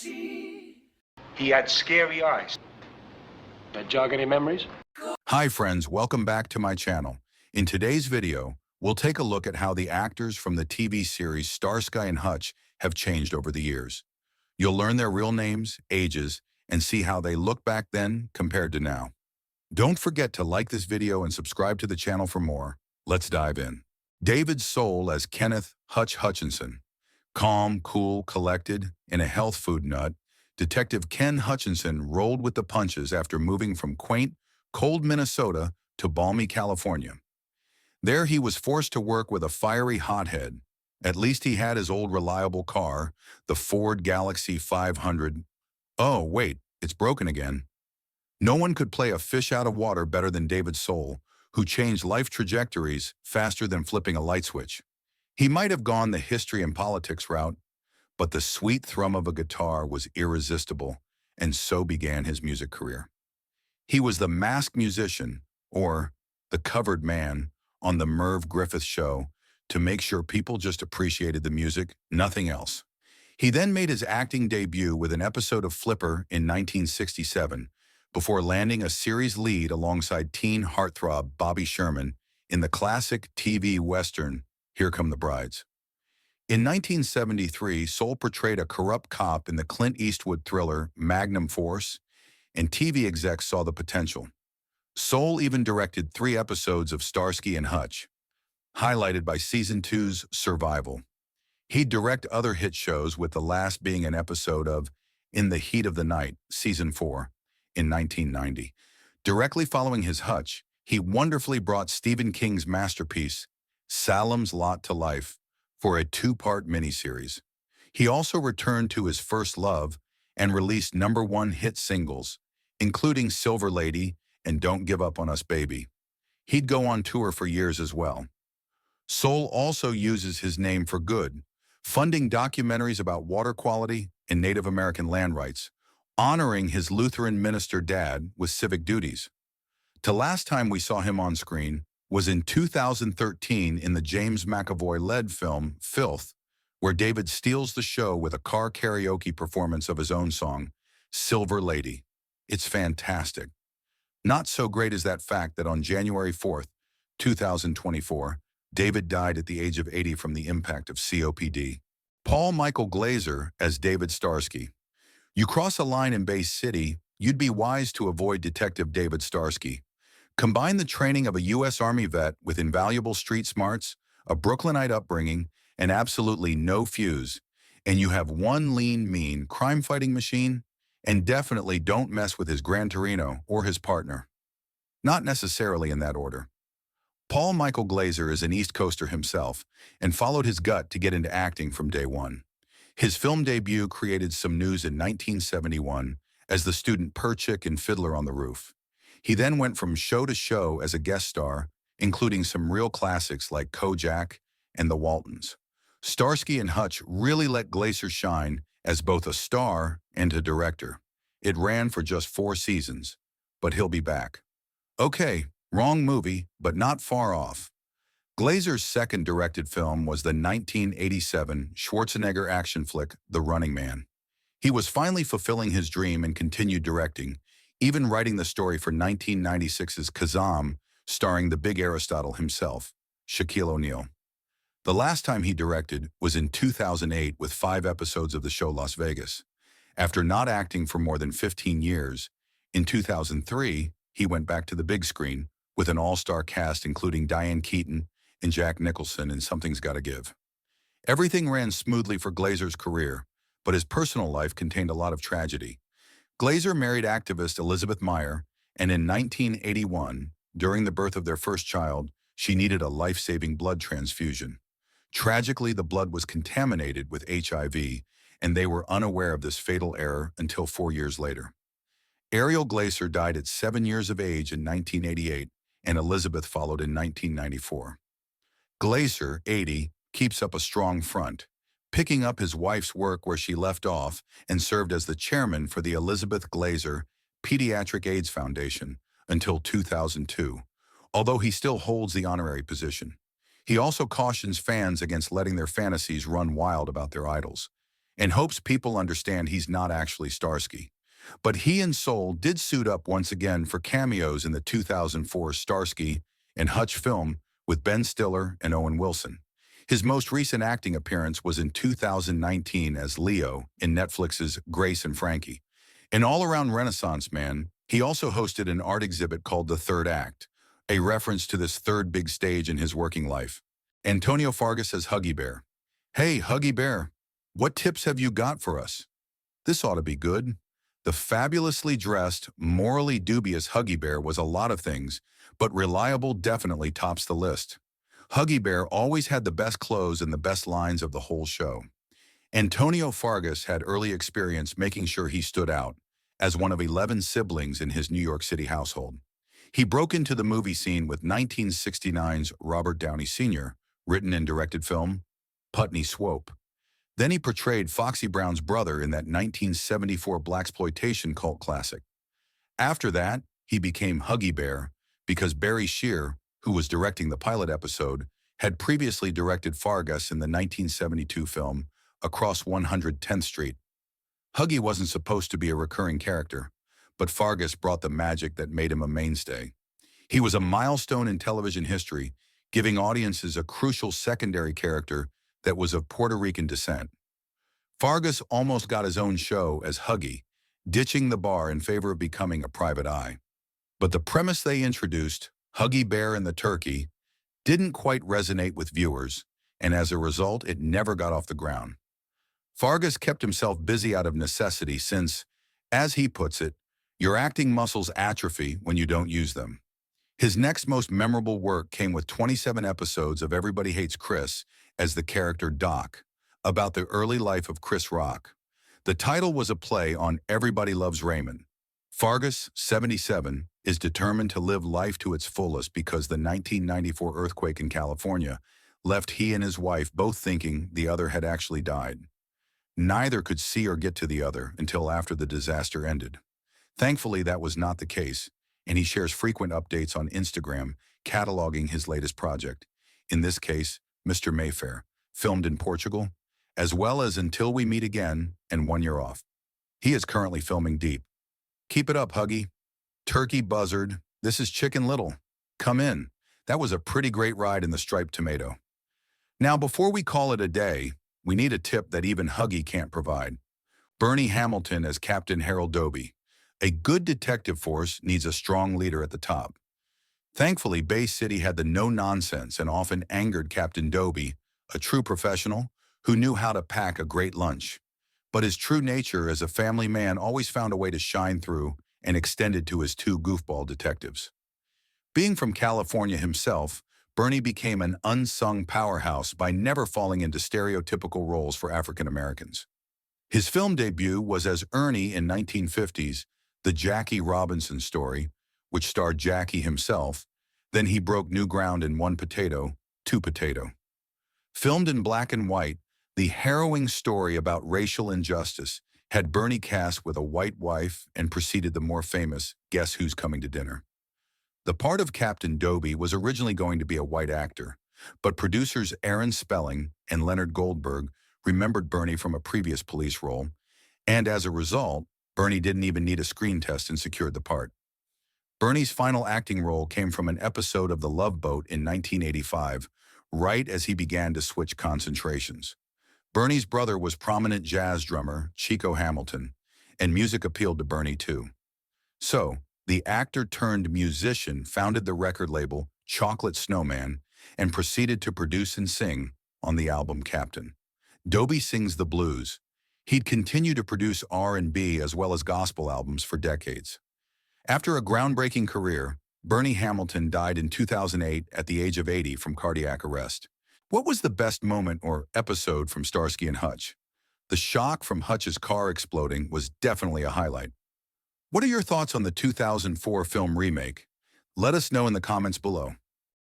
He had scary eyes. That jog any memories? Hi friends, welcome back to my channel. In today's video, we'll take a look at how the actors from the TV series Starsky and Hutch have changed over the years. You'll learn their real names, ages, and see how they look back then compared to now. Don't forget to like this video and subscribe to the channel for more. Let's dive in. David Soul as Kenneth Hutch Hutchinson. Calm, cool, collected, and a health food nut, Detective Ken Hutchinson rolled with the punches after moving from quaint, cold Minnesota to balmy California. There he was forced to work with a fiery hothead. At least he had his old reliable car, the Ford Galaxy 500. Oh, wait, it's broken again. No one could play a fish out of water better than David Soul, who changed life trajectories faster than flipping a light switch. He might have gone the history and politics route, but the sweet thrum of a guitar was irresistible, and so began his music career. He was the masked musician, or the covered man, on the Merv Griffith Show to make sure people just appreciated the music, nothing else. He then made his acting debut with an episode of Flipper in 1967, before landing a series lead alongside teen heartthrob Bobby Sherman in the classic TV Western, Here Come the Brides. In 1973, Soul portrayed a corrupt cop in the Clint Eastwood thriller Magnum Force, and TV execs saw the potential. Soul even directed 3 episodes of Starsky and Hutch, highlighted by Season 2's Survival. He'd direct other hit shows, with the last being an episode of In the Heat of the Night, Season 4, in 1990. Directly following his Hutch, he wonderfully brought Stephen King's masterpiece, Salem's Lot to life, for a 2-part miniseries. He also returned to his first love and released #1 hit singles, including Silver Lady and Don't Give Up on Us Baby. He'd go on tour for years as well. Soul also uses his name for good, funding documentaries about water quality and Native American land rights, honoring his Lutheran minister dad with civic duties. The last time we saw him on screen was in 2013 in the James McAvoy-led film Filth, where David steals the show with a car karaoke performance of his own song, Silver Lady. It's fantastic. Not so great is that fact that on January 4th, 2024, David died at the age of 80 from the impact of COPD. Paul Michael Glaser as David Starsky. You cross a line in Bay City, you'd be wise to avoid Detective David Starsky. Combine the training of a U.S. Army vet with invaluable street smarts, a Brooklynite upbringing, and absolutely no fuse, and you have one lean, mean, crime-fighting machine. And definitely don't mess with his Gran Torino or his partner. Not necessarily in that order. Paul Michael Glaser is an East Coaster himself and followed his gut to get into acting from day one. His film debut created some news in 1971 as the student Perchik in Fiddler on the Roof. He then went from show to show as a guest star, including some real classics like Kojak and The Waltons. Starsky and Hutch really let Glaser shine as both a star and a director. It ran for just 4 seasons, but he'll be back. Okay, wrong movie, but not far off. Glaser's second directed film was the 1987 Schwarzenegger action flick, The Running Man. He was finally fulfilling his dream and continued directing, even writing the story for 1996's Kazam, starring the big Aristotle himself, Shaquille O'Neal. The last time he directed was in 2008 with 5 episodes of the show Las Vegas. After not acting for more than 15 years, in 2003, he went back to the big screen with an all-star cast including Diane Keaton and Jack Nicholson in Something's Gotta Give. Everything ran smoothly for Glaser's career, but his personal life contained a lot of tragedy. Glaser married activist Elizabeth Meyer, and in 1981, during the birth of their first child, she needed a life-saving blood transfusion. Tragically, the blood was contaminated with HIV, and they were unaware of this fatal error until 4 years later. Ariel Glaser died at 7 years of age in 1988, and Elizabeth followed in 1994. Glaser, 80, keeps up a strong front, picking up his wife's work where she left off and served as the chairman for the Elizabeth Glaser Pediatric AIDS Foundation until 2002, although he still holds the honorary position. He also cautions fans against letting their fantasies run wild about their idols. and hopes people understand he's not actually Starsky. But he and Soul did suit up once again for cameos in the 2004 Starsky and Hutch film with Ben Stiller and Owen Wilson. His most recent acting appearance was in 2019 as Leo in Netflix's Grace and Frankie. An all-around Renaissance man, he also hosted an art exhibit called The Third Act, a reference to this third big stage in his working life. Antonio Fargas as Huggy Bear. Hey, Huggy Bear, what tips have you got for us? This ought to be good. The fabulously dressed, morally dubious Huggy Bear was a lot of things, but reliable definitely tops the list. Huggy Bear always had the best clothes and the best lines of the whole show. Antonio Fargas had early experience making sure he stood out, as one of 11 siblings in his New York City household. He broke into the movie scene with 1969's Robert Downey Sr., written and directed film, Putney Swope. Then he portrayed Foxy Brown's brother in that 1974 blaxploitation cult classic. After that, he became Huggy Bear because Barry Shear, who was directing the pilot episode, had previously directed Fargas in the 1972 film Across 110th Street. Huggy wasn't supposed to be a recurring character, but Fargas brought the magic that made him a mainstay. He was a milestone in television history, giving audiences a crucial secondary character that was of Puerto Rican descent. Fargas almost got his own show as Huggy, ditching the bar in favor of becoming a private eye. But the premise they introduced, Huggy Bear and the Turkey, didn't quite resonate with viewers, and as a result, it never got off the ground. Fargas kept himself busy out of necessity since, as he puts it, your acting muscles atrophy when you don't use them. His next most memorable work came with 27 episodes of Everybody Hates Chris as the character Doc, about the early life of Chris Rock. The title was a play on Everybody Loves Raymond. Fargas, 77, is determined to live life to its fullest because the 1994 earthquake in California left he and his wife both thinking the other had actually died. Neither could see or get to the other until after the disaster ended. Thankfully, that was not the case, and he shares frequent updates on Instagram cataloging his latest project, in this case, Mr. Mayfair, filmed in Portugal, as well as Until We Meet Again and 1 Year Off. He is currently filming Deep. Keep it up, Huggy. Turkey Buzzard, this is Chicken Little. Come in. That was a pretty great ride in the striped tomato. Now, before we call it a day, we need a tip that even Huggy can't provide. Bernie Hamilton as Captain Harold Doby. A good detective force needs a strong leader at the top. Thankfully, Bay City had the no-nonsense and often angered Captain Doby, a true professional who knew how to pack a great lunch. But his true nature as a family man always found a way to shine through and extended to his two goofball detectives. Being from California himself, Bernie became an unsung powerhouse by never falling into stereotypical roles for African Americans. His film debut was as Ernie in 1950's The Jackie Robinson Story, which starred Jackie himself. Then he broke new ground in One Potato, Two Potato. Filmed in black and white, the harrowing story about racial injustice had Bernie cast with a white wife and preceded the more famous Guess Who's Coming to Dinner. The part of Captain Doby was originally going to be a white actor, but producers Aaron Spelling and Leonard Goldberg remembered Bernie from a previous police role, and as a result, Bernie didn't even need a screen test and secured the part. Bernie's final acting role came from an episode of The Love Boat in 1985, right as he began to switch concentrations. Bernie's brother was prominent jazz drummer Chico Hamilton, and music appealed to Bernie too. So, the actor-turned-musician founded the record label Chocolate Snowman and proceeded to produce and sing on the album Captain. Doby sings the blues. He'd continue to produce R&B as well as gospel albums for decades. After a groundbreaking career, Bernie Hamilton died in 2008 at the age of 80 from cardiac arrest. What was the best moment or episode from Starsky and Hutch? The shock from Hutch's car exploding was definitely a highlight. What are your thoughts on the 2004 film remake? Let us know in the comments below.